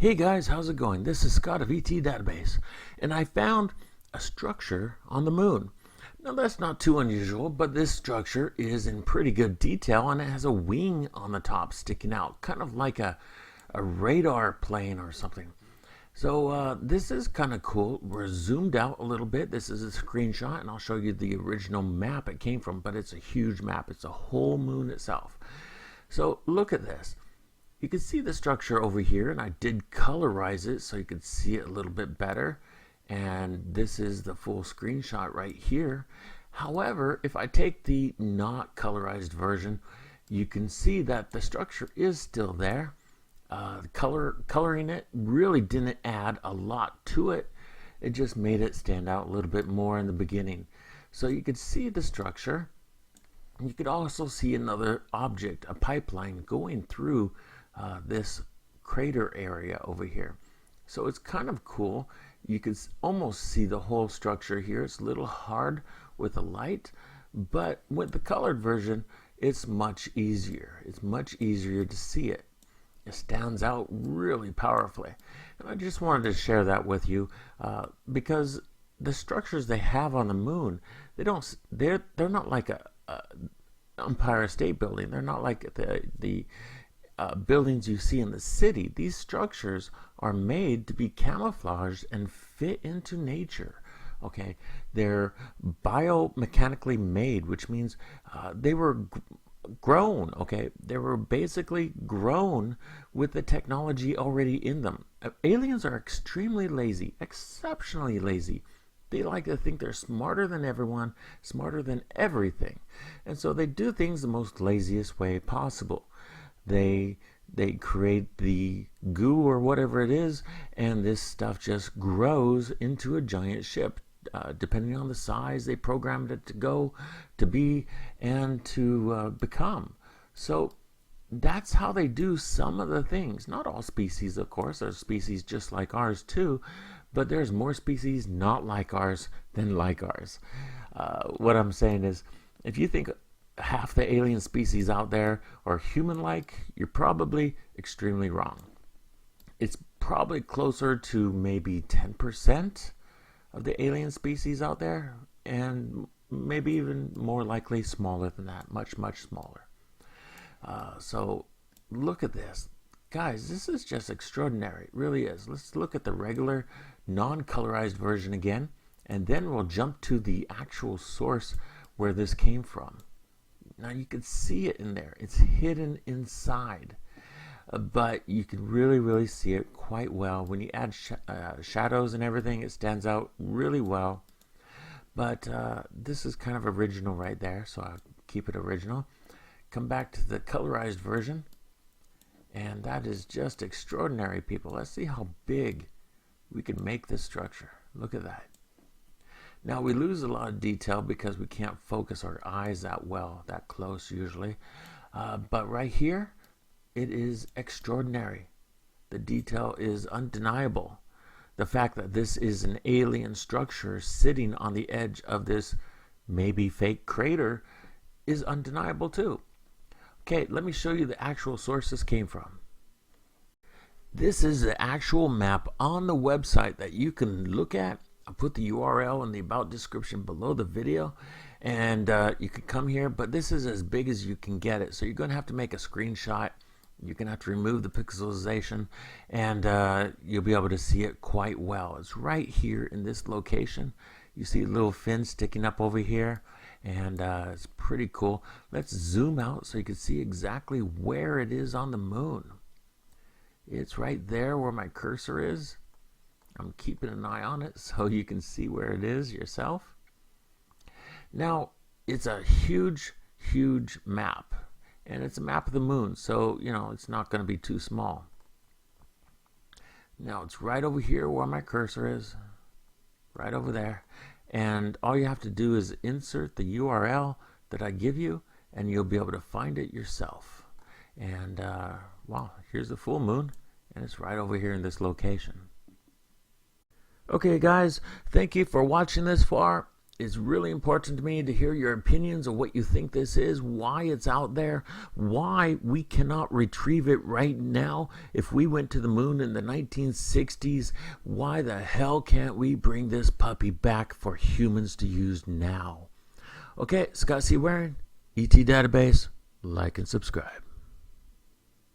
Hey guys, how's it going? This is Scott of ET Database, and I found a structure on the moon. Now that's not too unusual, but this structure is in pretty good detail and it has a wing on the top sticking out, kind of like a radar plane or something. So this is kind of cool. We're zoomed out a little bit. This is a screenshot and I'll show you the original map it came from, but it's a huge map. It's a whole moon itself. So look at this. You can see the structure over here, and I did colorize it so you could see it a little bit better. And this is the full screenshot right here. However, if I take the not colorized version, you can see that the structure is still there. Coloring it really didn't add a lot to it. It just made it stand out a little bit more in the beginning. So you could see the structure. You could also see another object, a pipeline going through this crater area over here. So it's kind of cool. You can almost see the whole structure here. It's a little hard with the light, but with the colored version, it's much easier. It's much easier to see it. It stands out really powerfully. And I just wanted to share that with you because the structures they have on the moon, they're not like a Empire State Building. They're not like the buildings you see in the city. These structures are made to be camouflaged and fit into nature. Okay, they're biomechanically made, which means they were grown. Okay, they were basically grown with the technology already in them. Aliens are extremely lazy, exceptionally lazy. They like to think they're smarter than everyone, smarter than everything, and so they do things the most laziest way possible. They create the goo or whatever it is, and this stuff just grows into a giant ship. Depending on the size, they programmed it to be, and to become. So that's how they do some of the things. Not all species, of course. There's species just like ours too, but there's more species not like ours than like ours. What I'm saying is, if you think half the alien species out there are human-like, you're probably extremely wrong. It's probably closer to maybe 10% of the alien species out there, and maybe even more likely smaller than that, much, much smaller. So look at this. Guys, this is just extraordinary. It really is. Let's look at the regular non-colorized version again, and then we'll jump to the actual source where this came from. Now you can see it in there. It's hidden inside, but you can really see it quite well. When you add shadows and everything, it stands out really well. But this is kind of original right there, so I'll keep it original. Come back to the colorized version, and that is just extraordinary, people. Let's see how big we can make this structure. Look at that. Now we lose a lot of detail because we can't focus our eyes that well, that close usually. But right here, it is extraordinary. The detail is undeniable. The fact that this is an alien structure sitting on the edge of this maybe fake crater is undeniable too. Okay, let me show you the actual source this came from. This is the actual map on the website that you can look at. I'll put the URL in the about description below the video, and you can come here, but this is as big as you can get it. So you're going to have to make a screenshot. You're going to have to remove the pixelization, and you'll be able to see it quite well. It's right here in this location. You see a little fin sticking up over here, and it's pretty cool. Let's zoom out so you can see exactly where it is on the moon. It's right there where my cursor is. I'm keeping an eye on it so you can see where it is yourself. Now, it's a huge map, and it's a map of the moon, so you know it's not going to be too small. Now it's right over here where my cursor is, right over there, and all you have to do is insert the URL that I give you, and you'll be able to find it yourself. And wow, here's the full moon, and it's right over here in this location. Okay guys, thank you for watching this far. It's really important to me to hear your opinions of what you think this is, why it's out there, why we cannot retrieve it right now. If we went to the moon in the 1960s, why the hell can't we bring this puppy back for humans to use now? Okay, Scott C. Waring, ET Database. Like and subscribe.